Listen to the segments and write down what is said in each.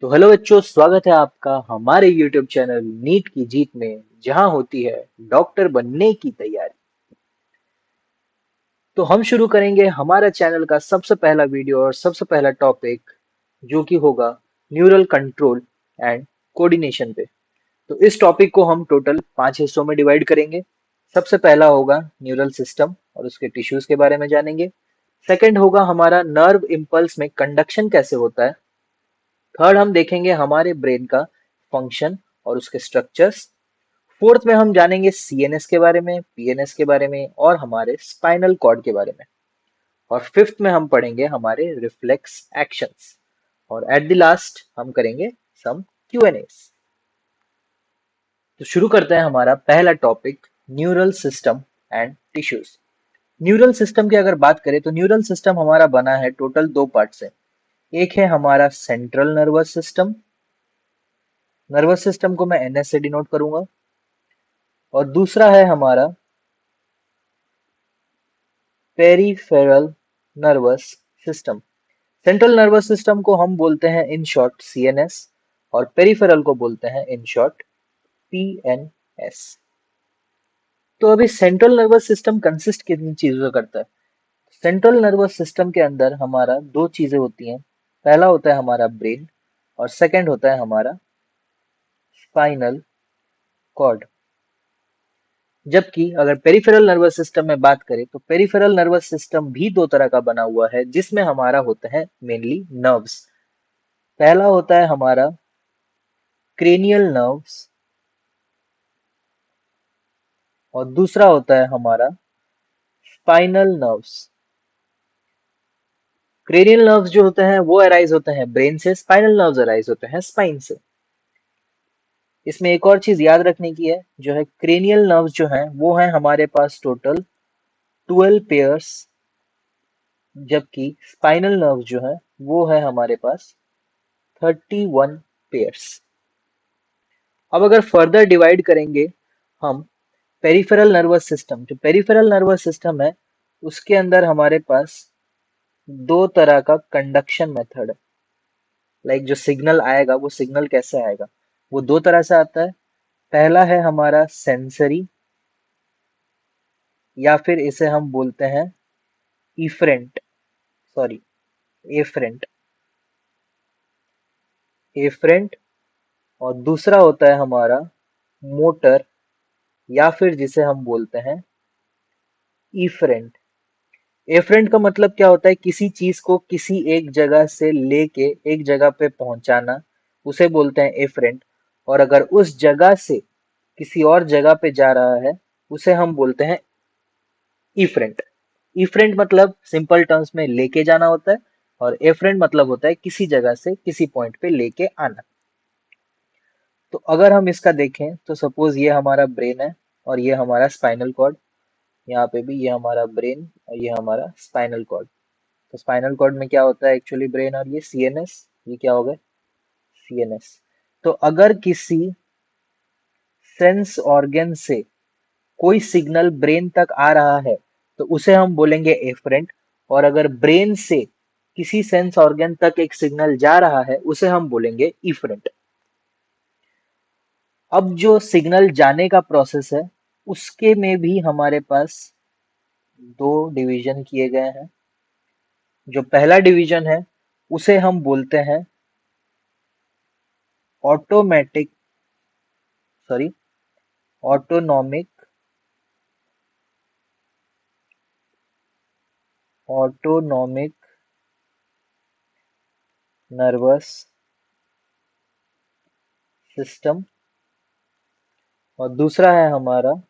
तो हेलो बच्चों, स्वागत है आपका हमारे YouTube चैनल नीट की जीत में, जहां होती है डॉक्टर बनने की तैयारी। तो हम शुरू करेंगे हमारा चैनल का सबसे पहला वीडियो और सबसे पहला टॉपिक, जो कि होगा न्यूरल कंट्रोल एंड कोऑर्डिनेशन पे। तो इस टॉपिक को हम टोटल 5 हिस्सों में डिवाइड करेंगे। सबसे पहला होगा न्यूरल सिस्टम और उसके टिश्यूज के बारे में जानेंगे। सेकंड होगा हमारा नर्व इम्पल्स में कंडक्शन कैसे होता है। थर्ड, हम देखेंगे हमारे ब्रेन का फंक्शन और उसके स्ट्रक्चर्स। फोर्थ में हम जानेंगे सीएनएस के बारे में, पीएनएस के बारे में और हमारे स्पाइनल कॉर्ड के बारे में। और फिफ्थ में हम पढ़ेंगे हमारे रिफ्लेक्स एक्शंस। और एट द लास्ट हम करेंगे सम क्यूएनएस। तो शुरू करते हैं हमारा पहला topic, neural system and tissues. Neural system की अगर बात करें तो न्यूरल सिस्टम हमारा बना है टोटल दो पार्ट से। एक है हमारा central nervous system. Nervous system को मैं एनएस से डिनोट करूंगा। और दूसरा है हमारा peripheral nervous system. Central nervous system को हम बोलते हैं इन शॉर्ट सीएनएस और पेरिफेरल को बोलते हैं इन शॉर्ट पीएनएस। तो अभी सेंट्रल नर्वस सिस्टम कंसिस्ट कितनी चीजों से करता है। सेंट्रल नर्वस सिस्टम के अंदर हमारा दो चीजें होती हैं। पहला होता है हमारा ब्रेन और सेकंड होता है हमारा स्पाइनल कॉर्ड। जबकि अगर पेरिफेरल नर्वस सिस्टम में बात करें तो पेरिफेरल नर्वस सिस्टम भी दो तरह का बना हुआ है, जिसमें हमारा होता है मेनली नर्व्स। पहला होता है हमारा क्रेनियल नर्व्स और दूसरा होता है हमारा स्पाइनल नर्व्स। क्रेनियल नर्व्स जो होते हैं वो अराइज होते हैं ब्रेन से, स्पाइनल नर्व्स अराइज होते हैं स्पाइन से। इसमें एक और चीज याद रखने की है, जो है क्रेनियल नर्व्स जो हैं वो हैं हमारे पास टोटल 12 पेयर्स, जबकि स्पाइनल नर्व्स जो है वो है हमारे पास 31 पेयर्स। अब अगर फर्दर डिवाइड करेंगे हम पेरिफेरल नर्वस सिस्टम, जो पेरिफेरल नर्वस सिस्टम है उसके अंदर हमारे पास दो तरह का कंडक्शन मेथड है। लाइक जो सिग्नल आएगा वो सिग्नल कैसे आएगा, वो दो तरह से आता है। पहला है हमारा सेंसरी, या फिर इसे हम बोलते हैं इफरेंट, सॉरी एफरेंट, एफरेंट। और दूसरा होता है हमारा मोटर, या फिर जिसे हम बोलते हैं इफरेंट। एफरेंट का मतलब क्या होता है, किसी चीज को किसी एक जगह से लेके एक जगह पे पहुंचाना, उसे बोलते हैं एफरेंट। और अगर उस जगह से किसी और जगह पे जा रहा है उसे हम बोलते हैं इफरेंट। इफरेंट मतलब सिंपल टर्म्स में लेके जाना होता है, और एफरेंट मतलब होता है किसी जगह से किसी पॉइंट पे लेके आना। तो अगर हम इसका देखें तो सपोज ये हमारा ब्रेन है और ये हमारा स्पाइनल कॉर्ड। यहाँ पे भी ये हमारा ब्रेन और ये हमारा स्पाइनल कॉर्ड। तो स्पाइनल कॉर्ड में क्या होता है एक्चुअली, ब्रेन, और ये सीएनएस, ये क्या हो गए सीएनएस। तो अगर किसी सेंस ऑर्गन से कोई सिग्नल ब्रेन तक आ रहा है तो उसे हम बोलेंगे एफरेंट। और अगर ब्रेन से किसी सेंस ऑर्गन तक एक सिग्नल जा रहा है उसे हम बोलेंगे इफरेंट। अब जो सिग्नल जाने का प्रोसेस है उसके में भी हमारे पास दो डिवीजन किए गए हैं। जो पहला डिवीजन है उसे हम बोलते हैं automatic, sorry autonomic, autonomic nervous system. और दूसरा है हमारा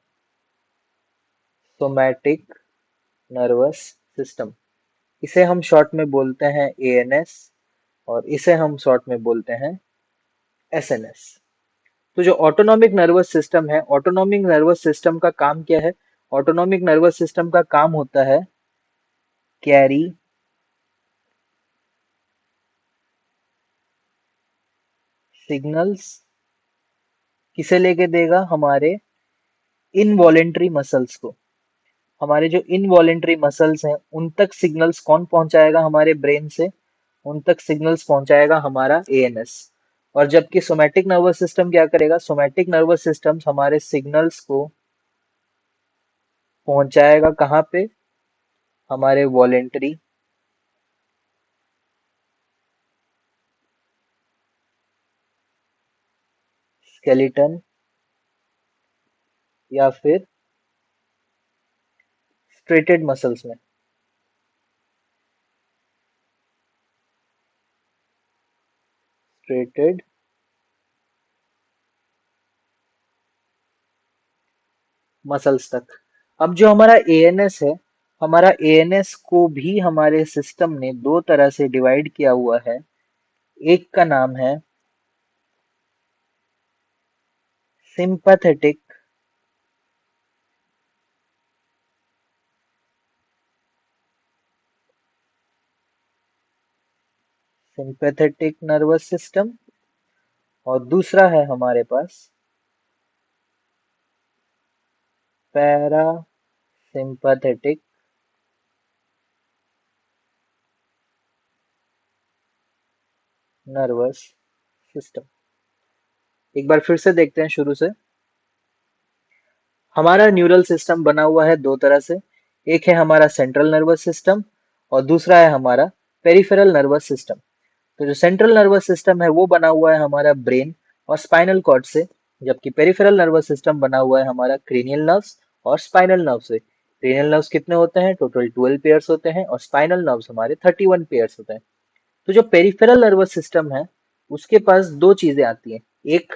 सोमैटिक नर्वस सिस्टम। इसे हम शॉर्ट में बोलते हैं एएनएस और इसे हम शॉर्ट में बोलते हैं एसएनएस। तो जो ऑटोनॉमिक नर्वस सिस्टम है, ऑटोनॉमिक नर्वस सिस्टम का काम क्या है। ऑटोनॉमिक नर्वस सिस्टम का काम होता है कैरी सिग्नल्स। किसे लेके देगा, हमारे इनवॉलेंट्री मसल्स को। हमारे जो इनवॉलेंट्री मसल्स हैं उन तक सिग्नल्स कौन पहुंचाएगा, हमारे ब्रेन से उन तक सिग्नल्स पहुंचाएगा हमारा एएनएस। और जबकि सोमैटिक नर्वस सिस्टम क्या करेगा, सोमैटिक नर्वस सिस्टम हमारे सिग्नल्स को पहुंचाएगा कहाँ पे, हमारे वॉलेंटरी स्केलेटन या फिर स्ट्रेटेड मसल्स में। स्ट्रेटेड मसल्स तक। अब जो हमारा एएनएस है, हमारा एएनएस को भी हमारे सिस्टम ने दो तरह से डिवाइड किया हुआ है। एक का नाम है सिंपैथेटिक सिंपैथेटिक नर्वस सिस्टम और दूसरा है हमारे पास पैरा सिंपैथेटिक नर्वस सिस्टम। एक बार फिर से देखते हैं शुरू से। हमारा न्यूरल सिस्टम बना हुआ है दो तरह से। एक है हमारा सेंट्रल नर्वस सिस्टम और दूसरा है हमारा पेरिफेरल नर्वस सिस्टम। तो जो सेंट्रल नर्वस सिस्टम है वो बना हुआ है हमारा ब्रेन और स्पाइनल कॉर्ड से, जबकि पेरिफेरल नर्वस सिस्टम बना हुआ है हमारा क्रेनियल नर्व्स और स्पाइनल नर्व से। क्रेनियल नर्व्स कितने होते हैं, टोटल 12 पेयर्स होते हैं और स्पाइनल नर्व्स हमारे 31 पेयर्स होते हैं। तो जो पेरिफेरल नर्वस सिस्टम है उसके पास दो चीजें आती हैं। एक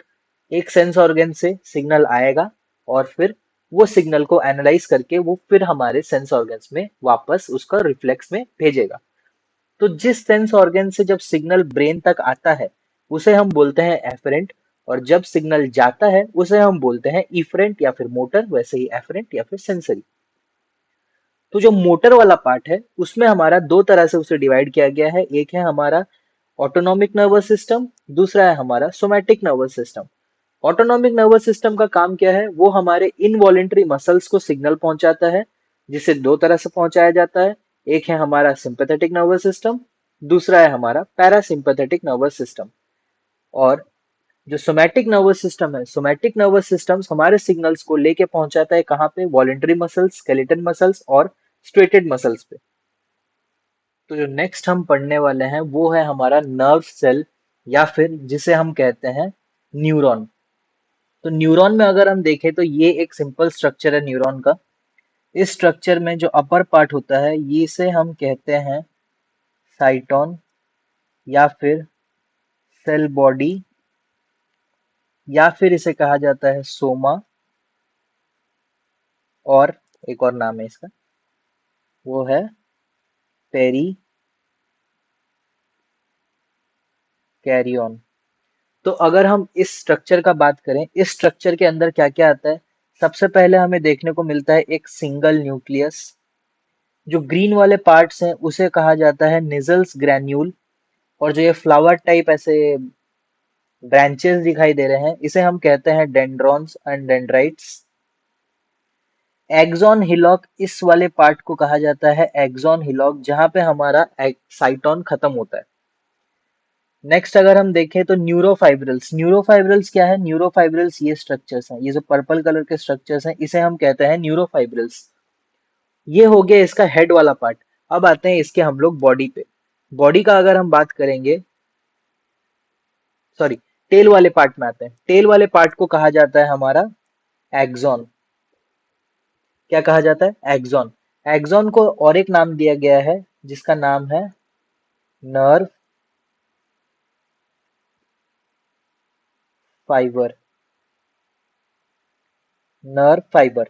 एक सेंस ऑर्गन से सिग्नल आएगा और फिर वो सिग्नल को एनालाइज करके वो फिर हमारे सेंस ऑर्गन्स में वापस उसका रिफ्लेक्स में भेजेगा। तो जिस सेंस ऑर्गन से जब सिग्नल ब्रेन तक आता है उसे हम बोलते हैं एफरेंट, और जब सिग्नल जाता है उसे हम बोलते हैं इफरेंट या फिर मोटर, वैसे ही एफरेंट या फिर सेंसरी। तो जो मोटर वाला पार्ट है उसमें हमारा दो तरह से उसे डिवाइड किया गया है। एक है हमारा ऑटोनॉमिक नर्वस सिस्टम, दूसरा है हमारा somatic nervous system. Autonomic nervous system का काम क्या है, वो हमारे इनवॉलेंटरी मसल्स को सिग्नल पहुंचाता है, जिसे दो तरह से पहुंचाया जाता है। एक है हमारा सिंपैथेटिक नर्वस सिस्टम, दूसरा है हमारा पैरासिम्पैथेटिक नर्वस सिस्टम। और जो सोमैटिक नर्वस सिस्टम है, सोमैटिक नर्वस सिस्टम्स हमारे सिग्नल्स को लेके पहुंचाता है कहाँ पे, वॉलेंटरी मसल्स, स्केलेटन मसल्स और स्ट्रेटेड मसल्स पे। तो जो नेक्स्ट हम पढ़ने वाले हैं वो है हमारा नर्व सेल या फिर जिसे हम कहते हैं न्यूरॉन। तो न्यूरॉन में अगर हम देखें तो ये एक सिंपल स्ट्रक्चर है न्यूरॉन का। इस स्ट्रक्चर में जो अपर पार्ट होता है ये इसे हम कहते हैं साइटोन या फिर सेल बॉडी या फिर इसे कहा जाता है सोमा, और एक और नाम है इसका, वो है पेरी कैरियन। तो अगर हम इस स्ट्रक्चर का बात करें, इस स्ट्रक्चर के अंदर क्या क्या आता है, सबसे पहले हमें देखने को मिलता है एक सिंगल न्यूक्लियस। जो ग्रीन वाले पार्ट्स हैं उसे कहा जाता है निजल्स ग्रैन्यूल, और जो ये फ्लावर टाइप ऐसे ब्रांचेस दिखाई दे रहे हैं इसे हम कहते हैं dendrons and dendrites. Axon hillock इस वाले पार्ट को कहा जाता है एक्सॉन हिलॉक, जहां पे हमारा साइटोन खत्म होता है। नेक्स्ट अगर हम देखें तो न्यूरोफाइब्रिल्स। न्यूरोफाइब्रिल्स क्या है, न्यूरोफाइब्रिल्स ये स्ट्रक्चर्स हैं, ये जो पर्पल कलर के स्ट्रक्चर्स हैं इसे हम कहते हैं न्यूरोफाइब्रिल्स। ये हो गया इसका हेड वाला पार्ट। अब आते हैं इसके हम लोग बॉडी पे। बॉडी का अगर हम बात करेंगे, सॉरी, टेल वाले पार्ट में आते हैं। टेल वाले पार्ट को कहा जाता है हमारा एक्सॉन। क्या कहा जाता है, एक्सॉन। एक्सॉन को और एक नाम दिया गया है जिसका नाम है नर्व फाइबर। नर्व फाइबर,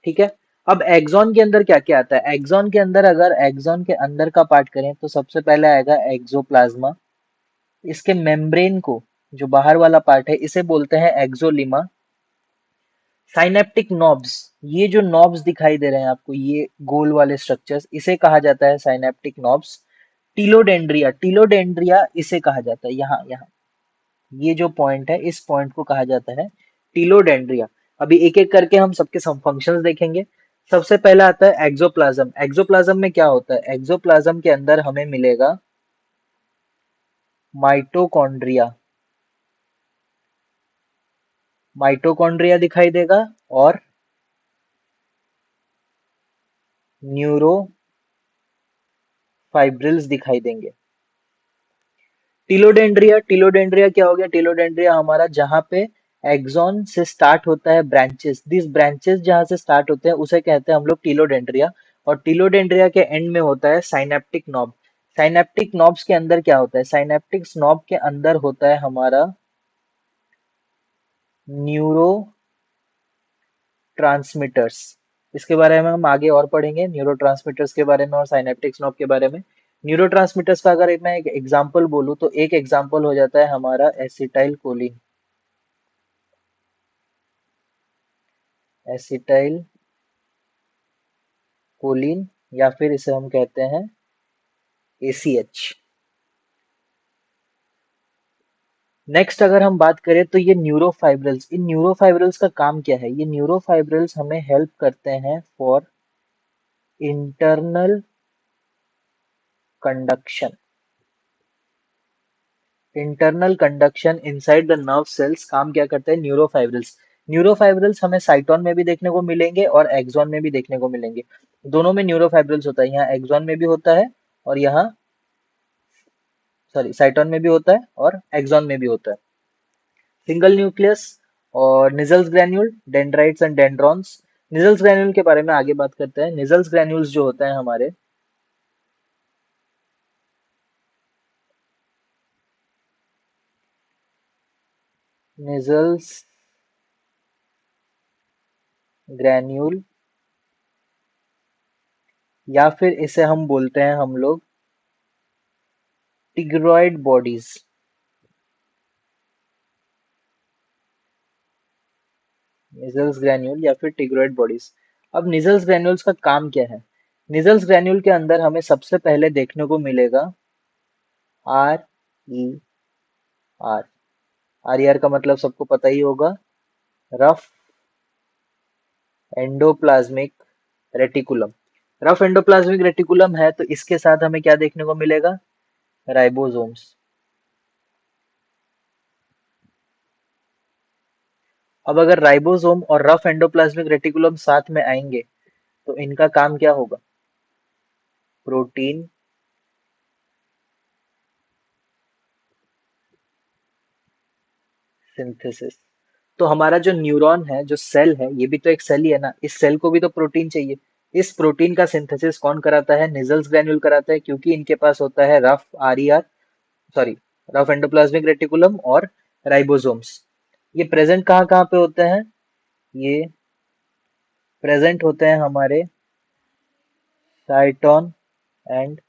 ठीक है। अब एक्सॉन के अंदर क्या क्या आता है, एक्सॉन के अंदर अगर एक्सॉन के अंदर का पार्ट करें तो सबसे पहले आएगा एक्सोप्लाज्मा। इसके मेम्ब्रेन को, जो बाहर वाला पार्ट है, इसे बोलते हैं एक्सोलिमा। साइनेप्टिक नॉब्स, ये जो नॉब्स दिखाई दे रहे हैं आपको, ये गोल वाले स्ट्रक्चर्स, इसे कहा जाता है साइनेप्टिक नॉब्स। टीलोडेंड्रिया, टीलोडेंड्रिया इसे कहा जाता है, यहाँ यहाँ ये जो पॉइंट है इस पॉइंट को कहा जाता है टीलोडेंड्रिया। अभी एक एक करके हम सबके सब फंक्शंस देखेंगे। सबसे पहला आता है एक्सोप्लाज्म। एक्सोप्लाज्म में क्या होता है, एक्सोप्लाज्म के अंदर हमें मिलेगा माइटोकॉन्ड्रिया। माइटोकॉन्ड्रिया दिखाई देगा और न्यूरोफाइब्रिल्स दिखाई देंगे। टिलोडेंड्रिया, टिलोडेंड्रिया क्या हो गया? टिलोडेंड्रिया हमारा जहां पे एक्सॉन से स्टार्ट होता है ब्रांचेस, दिस ब्रांचेस जहां से स्टार्ट होते हैं उसे कहते हैं हम लोग टिलोडेंड्रिया। और टिलोडेंड्रिया के एंड में होता है साइनेप्टिक नॉब। साइनेप्टिक नॉब्स के अंदर क्या होता है? साइनेप्टिक नॉब के अंदर होता है हमारा न्यूरो ट्रांसमीटर्स। इसके बारे में हम आगे और पढ़ेंगे, न्यूरो के बारे में और साइनेप्टिक नॉब के बारे में। न्यूरो का अगर मैं एक एग्जाम्पल बोलूँ तो एक एग्जाम्पल हो जाता है हमारा एसिटाइल कोलिन। एसिटाइल कोलिन या फिर इसे हम कहते हैं ACH। नेक्स्ट अगर हम बात करें तो ये न्यूरोफाइब्रिल्स, इन न्यूरोफाइब्रिल्स का काम क्या है? ये न्यूरोफाइब्रिल्स हमें हेल्प करते हैं for internal conduction. Internal conduction inside the nerve cells काम क्या करते हैं न्यूरोफाइब्रिल्स? न्यूरोफाइब्रिल्स हमें साइटोन में भी देखने को मिलेंगे और एक्सॉन में भी देखने को मिलेंगे। दोनों में न्यूरोफाइब्रिल्स होता है, यहाँ एक्सॉन में भी होता है और यहाँ सॉरी साइटोन में भी होता है और एक्सॉन में भी होता है। सिंगल न्यूक्लियस और Nissl's granule, dendrites and dendrons. Nissl's granule के बारे में आगे बात करते हैं। निजल्स ग्रैन्यूल्स जो होते हैं हमारे, निजल्स ग्रैन्यूल या फिर इसे हम बोलते हैं हम लोग टिग्रॉइड बॉडीज। निजल्स ग्रैन्यूल या फिर टिग्रॉइड बॉडीज। अब निजल्स ग्रैन्यूल्स का काम क्या है? निजल्स ग्रैन्यूल के अंदर हमें सबसे पहले देखने को मिलेगा RER। RER का मतलब सबको पता ही होगा, rough endoplasmic reticulum. Rough endoplasmic reticulum है तो इसके साथ हमें क्या देखने को मिलेगा? राइबोसोम्स। अब अगर राइबोसोम और रफ एंडोप्लाज्मिक रेटिकुलम साथ में आएंगे तो इनका काम क्या होगा? Protein synthesis. तो हमारा जो न्यूरॉन है, जो सेल है, ये भी तो एक सेल ही है ना, इस सेल को भी तो प्रोटीन चाहिए। इस प्रोटीन का सिंथेसिस कौन कराता है? निजल्स ग्रैन्यूल कराता है, क्योंकि इनके पास होता है rough RER, sorry rough endoplasmic reticulum और राइबोसोम्स। ये प्रेजेंट कहाँ कहाँ पे होते हैं? ये प्रेजेंट होते हैं हमारे साइटोन एंड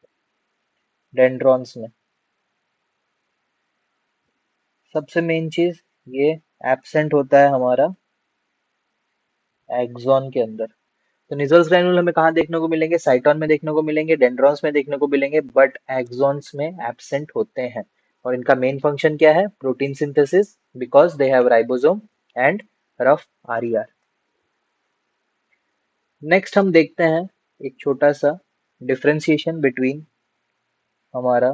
डेंड्रॉन्स में। सबसे मेन चीज, ये एब्सेंट होता है हमारा एक्सॉन के अंदर। तो निजल्स ग्रैन्यूल हमें कहाँ देखने को मिलेंगे? साइटोन में देखने को मिलेंगे, डेंड्रॉन्स में देखने को मिलेंगे, बट एक्सॉन्स में एब्सेंट होते हैं। और इनका मेन फंक्शन क्या है? Protein synthesis, because they have ribosome and rough RER। Next हम देखते हैं एक छोटा सा डिफरेंशिएशन बिटवीन हमारा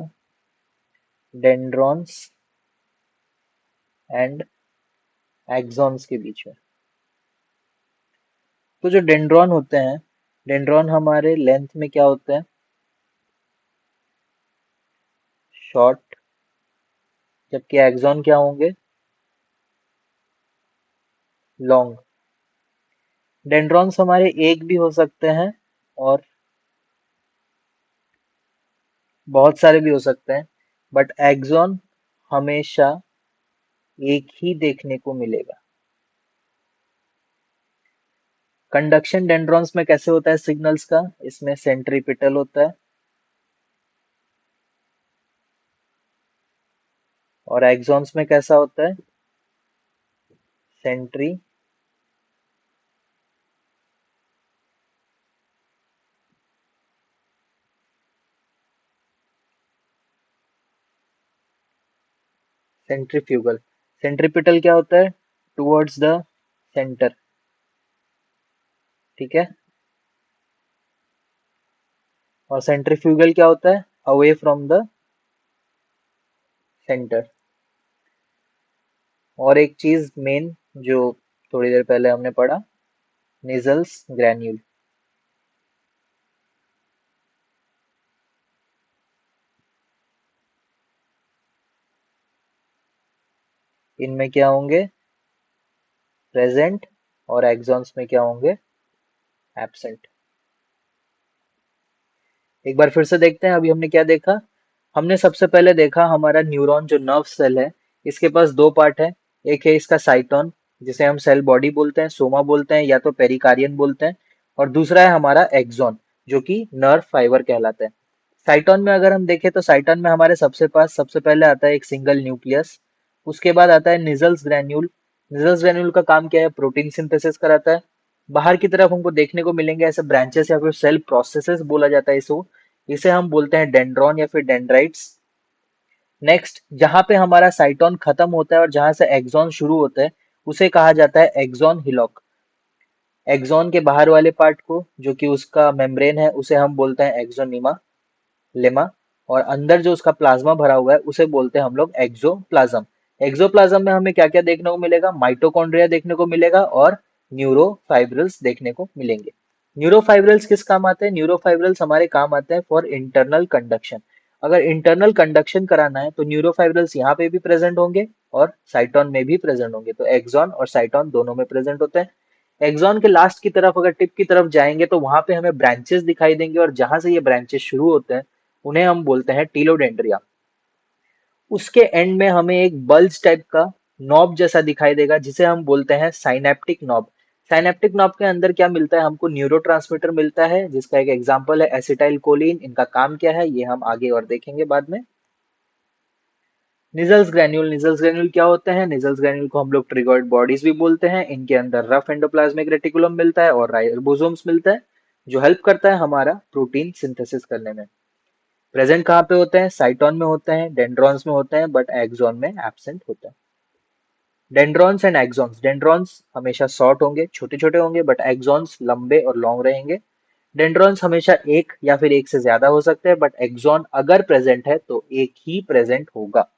डेंड्रॉन्स एंड एक्सॉन्स के बीच में। तो जो डेंड्रॉन होते हैं, डेंड्रॉन हमारे लेंथ में क्या होते हैं? शॉर्ट। जबकि एक्सॉन क्या होंगे? लॉन्ग। डेंड्रॉन्स हमारे एक भी हो सकते हैं और बहुत सारे भी हो सकते हैं, बट एक्सॉन हमेशा एक ही देखने को मिलेगा। कंडक्शन डेंड्रॉन्स में कैसे होता है सिग्नल्स का? इसमें सेंट्रीपिटल होता है और एक्सॉन्स में कैसा होता है? Sentry centrifugal. सेंट्रीपिटल क्या होता है? Towards the centre. ठीक है। और सेंट्रीफ्यूगल क्या होता है? Away from the centre. और एक चीज मेन जो थोड़ी देर पहले हमने पढ़ा, निजल्स ग्रैन्यूल। इनमें क्या होंगे? प्रेजेंट। और एक्सॉन्स में क्या होंगे? एब्सेंट। एक बार फिर से देखते हैं अभी हमने क्या देखा। हमने सबसे पहले देखा हमारा न्यूरॉन जो नर्व सेल है, इसके पास दो पार्ट है। एक है इसका साइटोन, जिसे हम सेल बॉडी बोलते हैं, सोमा बोलते हैं, या तो पेरिकार्डियन बोलते हैं। और दूसरा है हमारा एक्सॉन, जो कि नर्व फाइबर कहलाता है। साइटोन में अगर हम देखें तो साइटोन में हमारे सबसे पहले आता है एक सिंगल न्यूक्लियस। उसके बाद आता है निजल्स ग्रैन्यूल। निजल्स ग्रैन्यूल का काम क्या है? प्रोटीन सिंथेसिस कराता है। बाहर की तरफ हमको देखने को मिलेंगे ऐसे ब्रांचेस या फिर सेल प्रोसेसेस बोला जाता है इसको। इसे हम बोलते हैं डेंड्रॉन या फिर डेंड्राइट्स। नेक्स्ट, जहां पे हमारा साइटोन खत्म होता है और जहां से एक्सॉन शुरू होता है, उसे कहा जाता है एक्सॉन हिलॉक। एक्सॉन के बाहर वाले पार्ट को, जो कि उसका मेम्ब्रेन है, उसे हम बोलते हैं एक्सोनीमा लेमा। और अंदर जो उसका प्लाज्मा भरा हुआ है, उसे बोलते हैं हम लोग एक्सोप्लाज्म। एक्सोप्लाज्म में हमें क्या क्या देखने को मिलेगा? माइटोकॉन्ड्रिया देखने को मिलेगा और न्यूरोफाइब्रिल्स देखने को मिलेंगे। न्यूरोफाइब्रिल्स किस काम आते हैं? न्यूरोफाइब्रिल्स हमारे काम आते हैं फॉर इंटरनल कंडक्शन। अगर इंटरनल कंडक्शन कराना है तो न्यूरोफाइब्रिल्स यहाँ पे भी प्रेजेंट होंगे और साइटोन में भी प्रेजेंट होंगे। तो एक्सॉन और साइटोन दोनों में प्रेजेंट होते हैं। एक्सॉन के लास्ट की तरफ अगर टिप की तरफ जाएंगे तो वहां पे हमें ब्रांचेस दिखाई देंगे, और जहां से ये ब्रांचेस शुरू होते हैं उन्हें हम बोलते हैं टीलोडेंड्रिया। उसके एंड में हमें एक बल्ज टाइप का नॉब जैसा दिखाई देगा, जिसे हम बोलते हैं साइनेप्टिक नॉब। साइनेप्टिक नॉब के अंदर क्या मिलता है? हमको न्यूरोट्रांसमीटर मिलता है, जिसका एक एग्जांपल है एसिटाइल कोलिन। इनका काम क्या है ये हम आगे और देखेंगे बाद में। निजल्स ग्रैन्यूल। निजल्स ग्रैन्यूल क्या होते हैं? निजल्स ग्रैन्यूल को हम लोग ट्रिगर्ड बॉडीज भी बोलते हैं। इनके अंदर रफ एंडोप्लाज्मिक रेटिकुलम मिलता है और राइबोसोम्स मिलता है, जो हेल्प करता है हमारा प्रोटीन सिंथेसिस करने में। प्रेजेंट कहाँ पे होते हैं? साइटोन में होते हैं, डेंड्रॉन्स में होते हैं, बट एक्सॉन में एब्सेंट होता है। Dendrons and axons. डेंड्रॉन्स हमेशा शॉर्ट होंगे, छोटे छोटे होंगे, बट एक्सॉन्स लंबे और लॉन्ग रहेंगे। डेंड्रॉन्स हमेशा एक या फिर एक से ज्यादा हो सकते हैं, बट एक्सॉन अगर प्रेजेंट है तो एक ही प्रेजेंट होगा।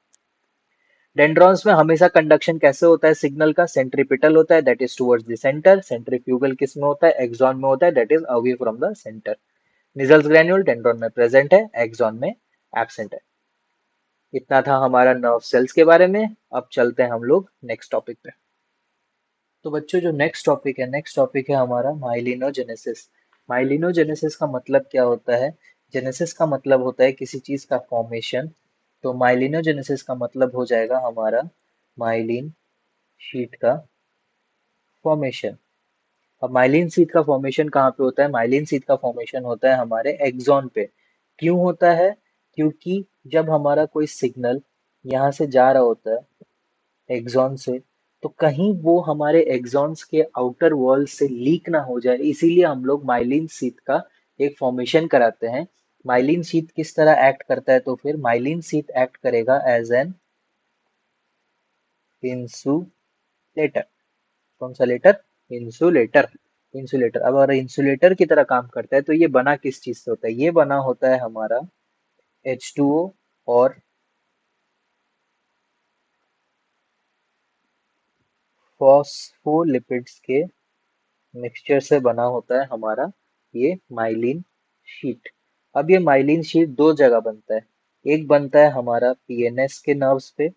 डेंड्रॉन्स में हमेशा कंडक्शन कैसे होता है? सिग्नल का सेंट्रीपिटल होता है, that is towards the centre. Centrifugal किस में होता है? एक्सॉन में होता है, that is away from the centre. Nissl's granule dendron में प्रेजेंट है, एक्सॉन में एब्सेंट है। इतना था हमारा नर्व सेल्स के बारे में। अब चलते हैं हम लोग नेक्स्ट टॉपिक पे। तो बच्चों, जो नेक्स्ट टॉपिक है हमारा माइलिनोजेनेसिस। माइलिनोजेनेसिस का मतलब क्या होता है? जेनेसिस का मतलब होता है किसी चीज का फॉर्मेशन। तो माइलिनोजेनेसिस का मतलब हो जाएगा हमारा माइलिन शीट का फॉर्मेशन। अब माइलिन शीट का फॉर्मेशन कहाँ पे होता है? माइलिन शीट का फॉर्मेशन होता है हमारे एक्सॉन पे। क्यों होता है? क्योंकि जब हमारा कोई सिग्नल यहाँ से जा रहा होता है एक्सॉन से, तो कहीं वो हमारे एक्सॉन्स के आउटर वॉल से लीक ना हो जाए, इसीलिए हम लोग माइलिन शीथ का एक फॉर्मेशन कराते हैं। माइलिन शीथ किस तरह एक्ट करता है? तो फिर माइलिन शीथ एक्ट करेगा एज एन इंसुलेटर। कौन सा लेटर? इंसुलेटर। इंसुलेटर। अब अगर इंसुलेटर की तरह काम करता है तो ये बना किस चीज से होता है? ये बना होता है हमारा H2O और फॉस्फोलिपिड्स के मिक्सचर से बना होता है हमारा ये माइलिन शीट। अब ये माइलिन शीट दो जगह बनता है। एक बनता है हमारा पीएनएस के नर्व्स पे,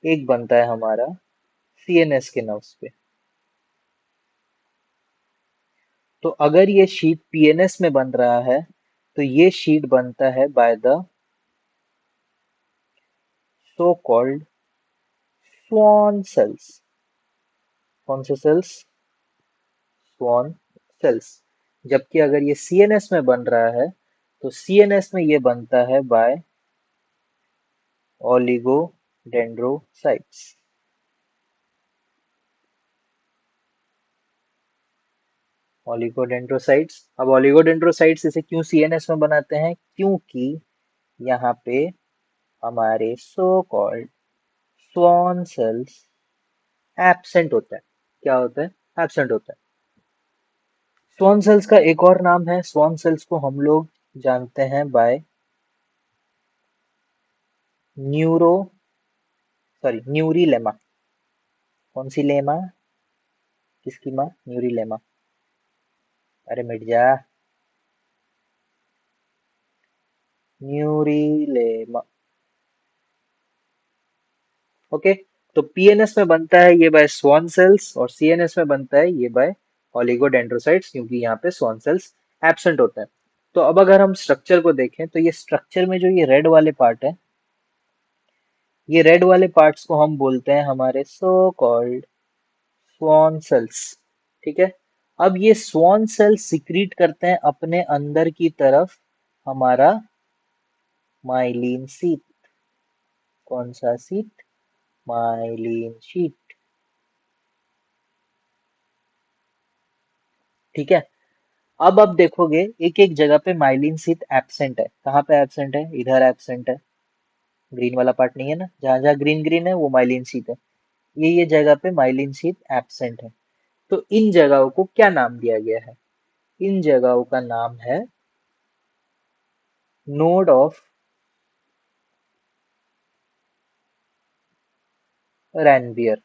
एक बनता है हमारा सीएनएस के नर्व्स पे। तो अगर ये शीट पीएनएस में बन रहा है तो ये शीट बनता है by the so called Schwann cells. कौन से सेल्स? Schwann cells. जबकि अगर ये सीएनएस में बन रहा है तो सीएनएस में ये बनता है बाय ओलिगोडेंड्रोसाइट्स। ओलिगोडेंड्रोसाइट्स। अब ओलिगोडेंड्रोसाइट्स इसे क्यों सीएनएस में बनाते हैं? क्योंकि यहाँ पे हमारे so called Schwann cells absent होता है। क्या होता है? एब्सेंट होता है। स्वान सेल्स का एक और नाम है, स्वान सेल्स को हम लोग जानते हैं बाय न्यूरो सॉरी न्यूरीलेमा। कौन सी लेमा? किसकी माँ? न्यूरी लेमा। अरे मिट जा। न्यूरी लेमा। ओके। तो पीएनएस में बनता है ये बाय स्वान सेल्स और सीएनएस में बनता है ये बाय ओलिगोडेंड्रोसाइट्स, क्योंकि यहाँ पे स्वान सेल्स एब्सेंट होता है। तो अब अगर हम स्ट्रक्चर को देखें तो ये स्ट्रक्चर में जो ये रेड वाले पार्ट है, ये रेड वाले पार्ट्स को हम बोलते हैं हमारे सो कॉल्ड स्वान सेल्स। ठीक है। अब ये स्वान सेल्स सिक्रीट करते हैं अपने अंदर की तरफ हमारा माइलिन शीट। कौन सा शीट? Myelin sheath. ठीक है। अब आप देखोगे एक एक जगह पे माइलिन शीट एब्सेंट है। कहाँ पे एब्सेंट है? इधर एब्सेंट है। ग्रीन वाला पार्ट नहीं है ना, जहां जहां ग्रीन ग्रीन है वो माइलिन शीट है। ये जगह पे माइलिन शीट एब्सेंट है। तो इन जगहों को क्या नाम दिया गया है? इन जगहों का नाम है नोड ऑफ रैनबियर।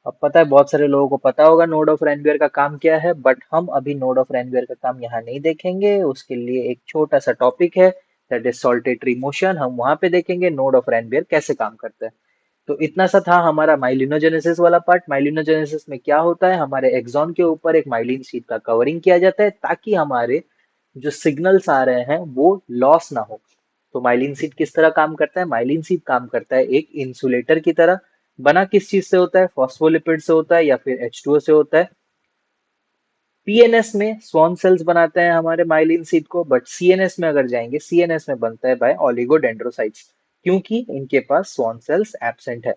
अब पता है बहुत सारे लोगों को पता होगा नोड ऑफ रैनबियर का काम क्या है, बट हम अभी नोड ऑफ रैनबियर का काम यहाँ नहीं देखेंगे। उसके लिए एक छोटा सा टॉपिक है, दैट इज सॉल्टेटरी मोशन। हम वहां पे देखेंगे नोड ऑफ रैनबियर कैसे काम करता है। तो इतना सा था हमारा माइलिनोजेनेसिस वाला पार्ट। माइलिनोजेनेसिस में क्या होता है, हमारे एक्सॉन के ऊपर एक माइलिन शीट का कवरिंग किया जाता है ताकि हमारे जो सिग्नल्स आ रहे हैं वो लॉस ना हो। तो माइलिन शीट किस तरह काम करता है? माइलिन शीट काम करता है एक इंसुलेटर की तरह। बना किस चीज से होता है? फॉस्फोलिपिड से होता है या फिर H2O से होता है। पीएनएस में स्वान सेल्स बनाते हैं हमारे माइलिन शीट को, बट सीएनएस में अगर जाएंगे, सीएनएस में बनता है बाय ओलिगोडेंड्रोसाइट्स, क्योंकि इनके पास स्वान सेल्स एब्सेंट है।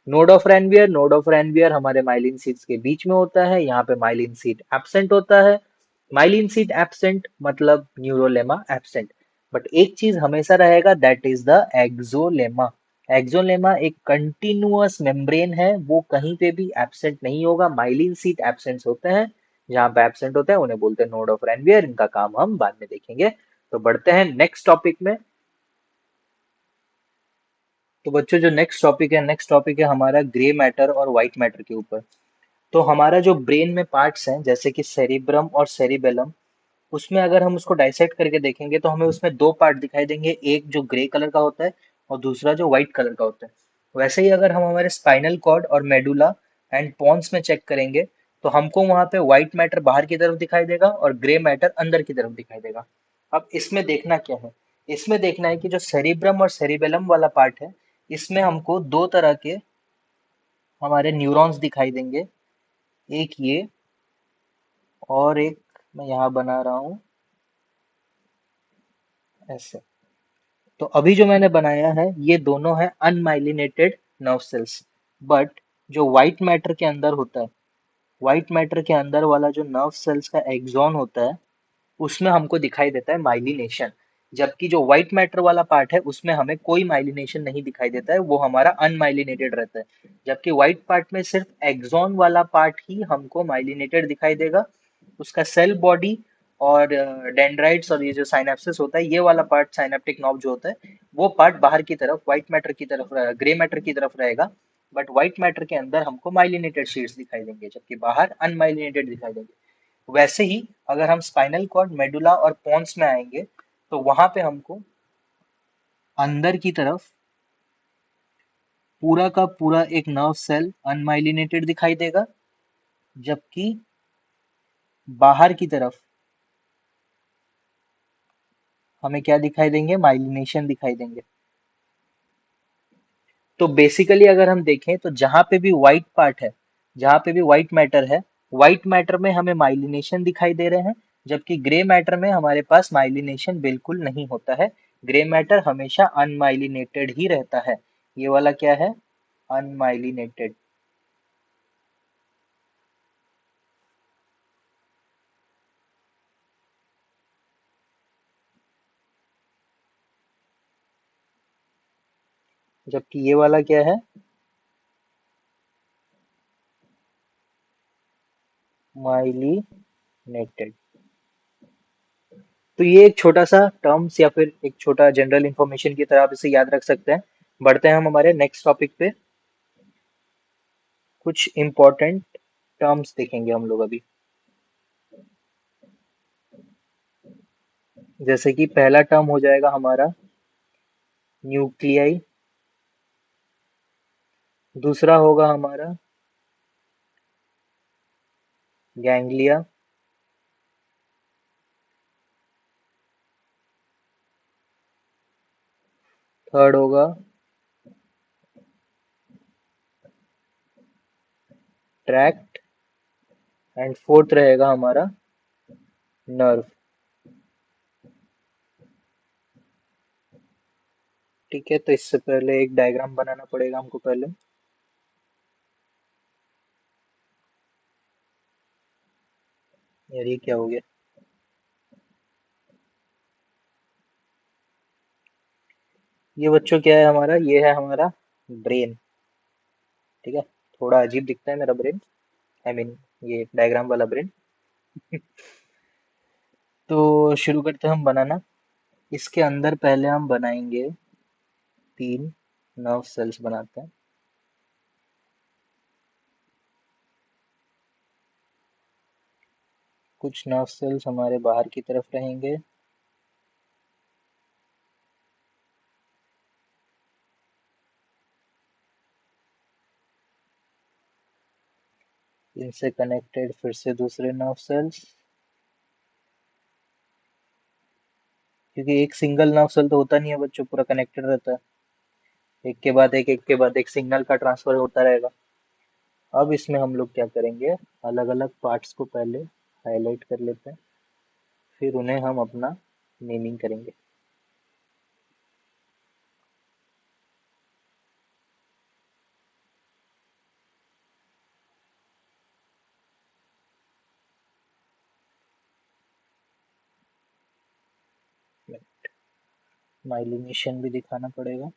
नोड ऑफ रैनबियर हमारे माइलिन शीट्स के बीच में होता है। यहाँ पे माइलिन शीट एब्सेंट होता है। माइलिन शीट एब्सेंट मतलब न्यूरोलेमा एब्सेंट। बट एक चीज हमेशा रहेगा, that is the axolemma. Axolemma एक कंटिन्यूअस मेम्ब्रेन है, वो कहीं पे भी एब्सेंट नहीं होगा। माइलिन शीट एब्सेंट होते हैं, जहाँ पे एब्सेंट होते हैं उन्हें बोलते हैं नोड ऑफ रैनबियर। इनका काम हम बाद में देखेंगे। तो बढ़ते हैं नेक्स्ट टॉपिक में। तो बच्चों जो नेक्स्ट टॉपिक है हमारा ग्रे मैटर और व्हाइट मैटर के ऊपर। तो हमारा जो ब्रेन में पार्ट्स हैं जैसे कि सेरिब्रम और सेरिबेलम, उसमें अगर हम उसको डाइसेक्ट करके देखेंगे तो हमें उसमें दो पार्ट दिखाई देंगे, एक जो ग्रे कलर का होता है और दूसरा जो व्हाइट कलर का होता है। वैसे ही अगर हम हमारे स्पाइनल कॉर्ड और मेडुला एंड पॉन्स में चेक करेंगे तो हमको वहां पे व्हाइट मैटर बाहर की तरफ दिखाई देगा और ग्रे मैटर अंदर की तरफ दिखाई देगा। अब इसमें देखना क्या है? इसमें देखना है कि जो सेरिब्रम और सेरिबेलम वाला पार्ट है, इसमें हमको दो तरह के हमारे न्यूरॉन्स दिखाई देंगे। एक ये और एक मैं यहाँ बना रहा हूँ ऐसे। तो अभी जो मैंने बनाया है ये दोनों है अनमाइलिनेटेड नर्व सेल्स। बट जो व्हाइट मैटर के अंदर होता है, व्हाइट मैटर के अंदर वाला जो नर्व सेल्स का एक्सॉन होता है, उसमें हमको दिखाई देता है माइलिनेशन। जबकि जो व्हाइट मैटर वाला पार्ट है उसमें हमें कोई माइलिनेशन नहीं दिखाई देता है, वो हमारा अनमाइलिनेटेड रहता है। जबकि व्हाइट पार्ट में सिर्फ एक्सॉन वाला पार्ट ही हमको माइलिनेटेड दिखाई देगा। उसका सेल बॉडी और डेंड्राइट्स और ये जो साइनेप्सिस होता है, ये वाला पार्ट साइनेप्टिक नॉब जो होता है, वो पार्ट बाहर की तरफ व्हाइट मैटर की तरफ ग्रे मैटर की तरफ रहेगा। बट व्हाइट मैटर के अंदर हमको माइलिनेटेड शीट्स दिखाई देंगे, जबकि बाहर अनमाइलिनेटेड दिखाई देंगे। वैसे ही अगर हम स्पाइनल कॉर्ड, मेडुला और पोन्स में आएंगे तो वहां पे हमको अंदर की तरफ पूरा का पूरा एक नर्व सेल अनमाइलिनेटेड दिखाई देगा, जबकि बाहर की तरफ हमें क्या दिखाई देंगे? माइलिनेशन दिखाई देंगे। तो बेसिकली अगर हम देखें तो जहां पे भी व्हाइट पार्ट है, जहां पे भी व्हाइट मैटर है, व्हाइट मैटर में हमें माइलिनेशन दिखाई दे रहे हैं, जबकि ग्रे मैटर में हमारे पास माइलिनेशन बिल्कुल नहीं होता है। ग्रे मैटर हमेशा अनमाइलिनेटेड ही रहता है। ये वाला क्या है? अनमाइलिनेटेड। जबकि ये वाला क्या है? माइलिनेटेड। तो ये एक छोटा सा टर्म्स या फिर एक छोटा जनरल इंफॉर्मेशन की तरह आप इसे याद रख सकते हैं। बढ़ते हैं हम हमारे नेक्स्ट टॉपिक पे। कुछ इम्पोर्टेंट टर्म्स देखेंगे हम लोग अभी। जैसे कि पहला टर्म हो जाएगा हमारा न्यूक्लियाई, दूसरा होगा हमारा गैंग्लिया, थर्ड होगा ट्रैक्ट, एंड फोर्थ रहेगा हमारा नर्व। ठीक है, तो इससे पहले एक डायग्राम बनाना पड़ेगा हमको पहले। यार ये क्या हो गया? ये बच्चों क्या है हमारा? ये है हमारा ब्रेन। ठीक है, थोड़ा अजीब दिखता है मेरा ब्रेन, आई मीन ये डायग्राम वाला ब्रेन। तो शुरू करते हैं हम बनाना। इसके अंदर पहले हम बनाएंगे 3 नर्व सेल्स बनाते हैं। कुछ नर्व सेल्स हमारे बाहर की तरफ रहेंगे, इनसे कनेक्टेड फिर से दूसरे नर्व सेल्स, क्योंकि एक सिंगल नर्व सेल तो होता नहीं है बच्चों, पूरा कनेक्टेड रहता है। एक के बाद एक के बाद एक सिग्नल का ट्रांसफर होता रहेगा। अब इसमें हम लोग क्या करेंगे, अलग अलग पार्ट्स को पहले हाईलाइट कर लेते हैं, फिर उन्हें हम अपना नेमिंग करेंगे। माइलिनेशन भी दिखाना पड़ेगा।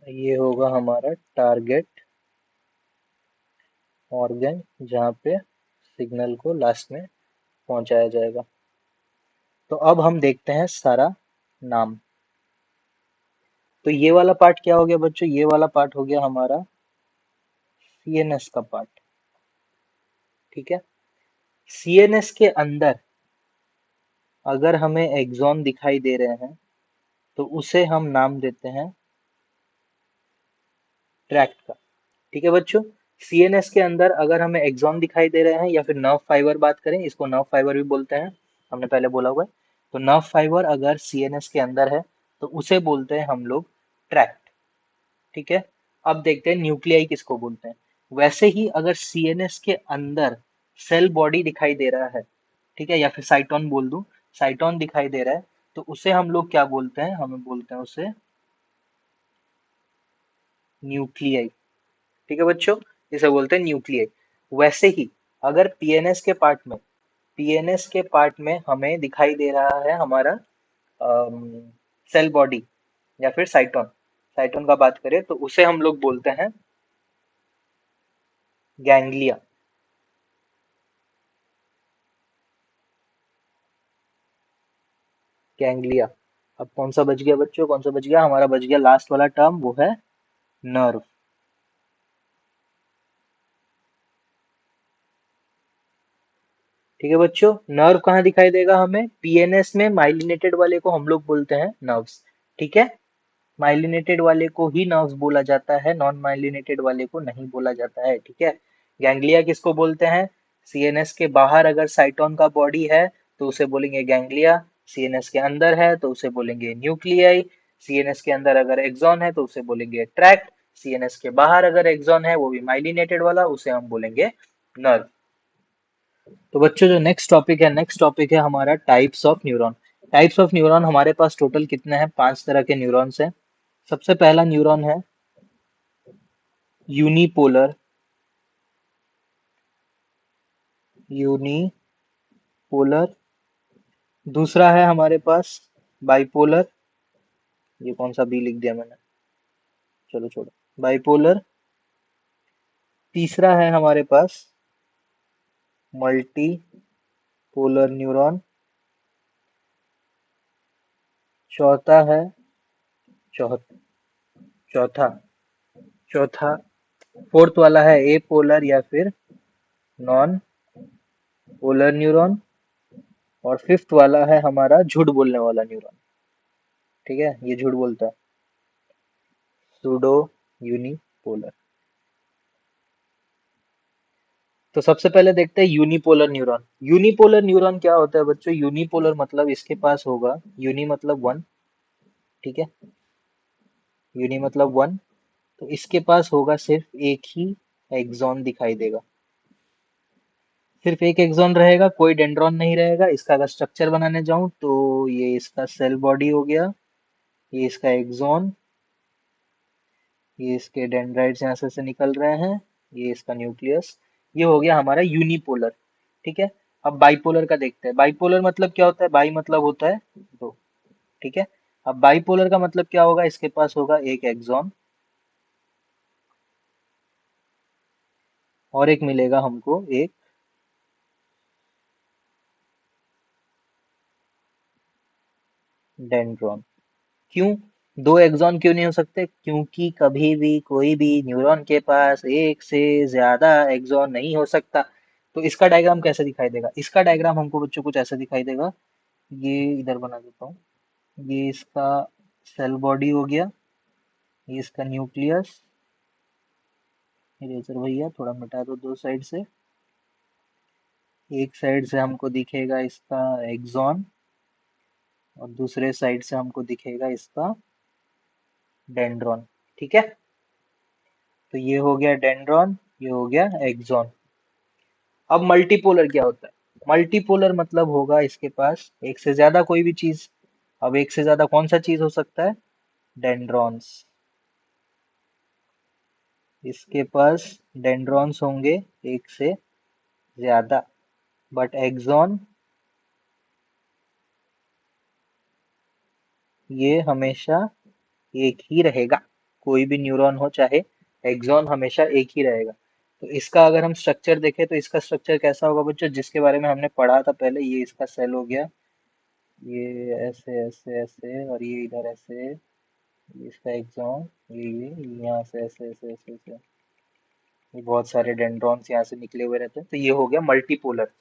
ये होगा हमारा टारगेट ऑर्गन, जहाँ पे सिग्नल को लास्ट में पहुंचाया जाएगा। तो अब हम देखते हैं सारा नाम। तो ये वाला पार्ट क्या हो गया बच्चों? ये वाला पार्ट हो गया हमारा सीएनएस का पार्ट। ठीक है, सीएनएस के अंदर अगर हमें एक्सॉन दिखाई दे रहे हैं तो उसे हम नाम देते हैं ट्रैक्ट का। ठीक है बच्चों, सीएनएस के अंदर अगर हमें एक्सॉन दिखाई दे रहे हैं या फिर नर्व फाइबर, बात करें इसको नर्व फाइबर भी बोलते हैं, हमने पहले बोला हुआ है। तो नर्व फाइबर अगर सीएनएस के अंदर है तो उसे बोलते हैं हम लोग ट्रैक्ट। ठीक है, अब देखते हैं न्यूक्लियाई किसको बोलते हैं। वैसे ही अगर सीएनएस के अंदर सेल बॉडी दिखाई दे रहा है, ठीक है, या फिर साइटोन बोल दूं, साइटोन दिखाई दे रहा है, तो उसे हम लोग क्या बोलते हैं? हमें बोलते हैं उसे न्यूक्लियाई। ठीक है बच्चों, इसे बोलते हैं न्यूक्लियाई। वैसे ही अगर पीएनएस के पार्ट में, पीएनएस के पार्ट में हमें दिखाई दे रहा है हमारा सेल बॉडी या फिर साइटोन, साइटोन का बात करें तो उसे हम लोग बोलते हैं गैंग्लिया। गैंग्लिया। अब कौन सा बच गया बच्चों? कौन सा बच गया? हमारा बच गया लास्ट वाला टर्म, वो है नर्व। ठीक है बच्चों, नर्व कहाँ दिखाई देगा हमें? पीएनएस में माइलिनेटेड वाले को हम लोग बोलते हैं नर्व्स। ठीक है, माइलिनेटेड वाले को ही नर्व्स बोला जाता है, नॉन माइलिनेटेड वाले को नहीं बोला जाता है, ठीक है। गैंग्लिया किसको बोलते हैं? सीएनएस के बाहर अगर साइटोन का बॉडी है तो उसे बोलेंगे गैंग्लिया, सीएनएस के अंदर है तो उसे बोलेंगे न्यूक्लियाई, सीएनएस के अंदर अगर एक्सॉन है तो उसे बोलेंगे ट्रैक्ट, सीएनएस के बाहर अगर एक्सॉन है वो भी माइलिनेटेड वाला, उसे हम बोलेंगे नर्व। तो बच्चों जो नेक्स्ट टॉपिक है हमारा types of neuron. Types of neuron हमारे पास टोटल कितने हैं? 5 तरह के न्यूरॉन्स हैं। सबसे पहला न्यूरॉन है यूनिपोलर, यूनिपोलर। दूसरा है हमारे पास बाइपोलर, ये कौन सा बी लिख दिया मैंने, चलो छोड़ो, बाइपोलर। तीसरा है हमारे पास मल्टी पोलर न्यूरॉन। चौथा है चौ, चौथा चौथा फोर्थ वाला है ए पोलर या फिर नॉन पोलर न्यूरॉन। और फिफ्थ वाला है हमारा झूठ बोलने वाला न्यूरॉन, ठीक है, ये झूठ बोलता है, सूडो यूनिपोलर। तो सबसे पहले देखते हैं यूनिपोलर न्यूरॉन। यूनिपोलर न्यूरॉन क्या होता है बच्चों? यूनिपोलर मतलब इसके पास होगा, यूनि मतलब वन, ठीक है, यूनि मतलब वन, तो इसके पास होगा सिर्फ एक ही एक्सॉन दिखाई देगा, सिर्फ एक एक्सॉन रहेगा, कोई डेंड्रॉन नहीं रहेगा। इसका अगर स्ट्रक्चर बनाने जाऊं तो ये इसका सेल बॉडी हो गया, ये इसका एक्सॉन, ये इसके डेंड्राइट्स यहाँ से निकल रहे हैं, ये इसका न्यूक्लियस, ये हो गया हमारा यूनिपोलर, ठीक है। अब बाइपोलर का देखते हैं। बाइपोलर मतलब क्या होता है? बाई मतलब होता है दो, ठीक है। अब बाइपोलर का मतलब क्या होगा? इसके पास होगा एक एक्सॉन और एक मिलेगा हमको एक डेंड्रॉन। क्यों दो एक्सॉन क्यों नहीं हो सकते? क्योंकि कभी भी कोई भी न्यूरॉन के पास एक से ज्यादा एक्सॉन नहीं हो सकता। तो इसका डायग्राम कैसे दिखाई देगा? इसका डायग्राम हमको बच्चों कुछ ऐसा दिखाई देगा, ये इधर बना देता हूँ, ये इसका सेल बॉडी हो गया, ये इसका न्यूक्लियस, इरेजर भैया थोड़ा मिटा दो दो साइड से, एक साइड से हमको दिखेगा इसका एक्सॉन और दूसरे साइड से हमको दिखेगा इसका डेंड्रॉन, ठीक है। तो ये हो गया डेंड्रॉन, ये हो गया एक्सॉन। अब मल्टीपोलर क्या होता है? मल्टीपोलर मतलब होगा इसके पास एक से ज्यादा कोई भी चीज। अब एक से ज्यादा कौन सा चीज हो सकता है? डेंड्रॉन्स। इसके पास डेंड्रॉन्स होंगे एक से ज्यादा, बट एक्सॉन ये हमेशा एक ही रहेगा, कोई भी न्यूरॉन हो चाहे, एक्सॉन हमेशा एक ही रहेगा। तो इसका अगर हम स्ट्रक्चर देखें तो इसका स्ट्रक्चर कैसा होगा बच्चों? जिसके बारे में हमने पढ़ा था पहले, ये इसका सेल हो गया, ये ऐसे ऐसे ऐसे और ये इधर ऐसे, ये इसका एक्सॉन, ये यहाँ से ऐसे ऐसे ऐसे ऐसे, ये बहुत सारे डेंड्रॉन्स यहाँ से निकले हुए रहते हैं, तो ये हो गया मल्टीपोलर।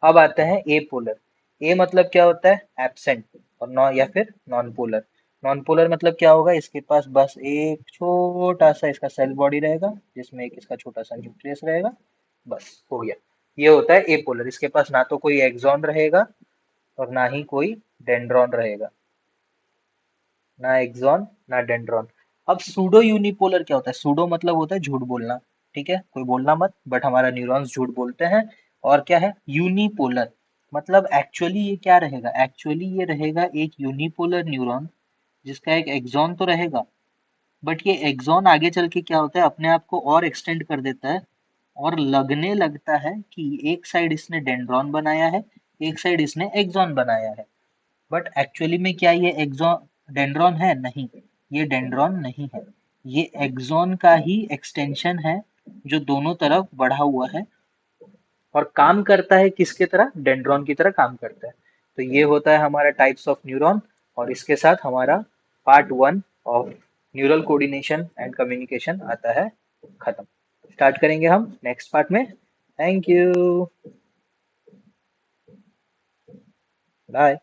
अब आते हैं ए पोलर। ए मतलब क्या होता है? एब्सेंट। और नॉन या फिर नॉन पोलर। नॉन पोलर मतलब क्या होगा? इसके पास बस एक छोटा सा इसका सेल बॉडी रहेगा जिसमें एक इसका छोटा सा न्यूक्लियस रहेगा, बस हो गया। ये होता है ए पोलर। इसके पास ना तो कोई एक्सॉन रहेगा और ना ही कोई डेंड्रॉन रहेगा, ना एक्सॉन ना डेंड्रॉन। अब सूडो यूनिपोलर क्या होता है? सूडो मतलब होता है झूठ बोलना, ठीक है, कोई बोलना मत, बट हमारा न्यूरॉन्स झूठ बोलते हैं। और क्या है? यूनिपोलर मतलब एक्चुअली ये क्या रहेगा? एक्चुअली ये रहेगा एक यूनिपोलर न्यूरॉन जिसका एक एक्सॉन तो रहेगा, बट ये एक्सॉन आगे चल के क्या होता है, अपने आप को और एक्सटेंड कर देता है और लगने लगता है कि एक साइड इसने डेंड्रॉन बनाया है, एक साइड इसने एक्सॉन बनाया है। बट एक्चुअली में क्या ये एक्सॉन डेंड्रॉन है? नहीं, ये डेंड्रॉन नहीं है, ये एक्सॉन का ही एक्सटेंशन है जो दोनों तरफ बढ़ा हुआ है और काम करता है किसके तरह? डेंड्रॉन की तरह काम करता है। तो ये होता है हमारा टाइप्स ऑफ न्यूरॉन। और इसके साथ हमारा part 1 of neural coordination and communication आता है खत्म। स्टार्ट करेंगे हम नेक्स्ट पार्ट में। Thank you, bye.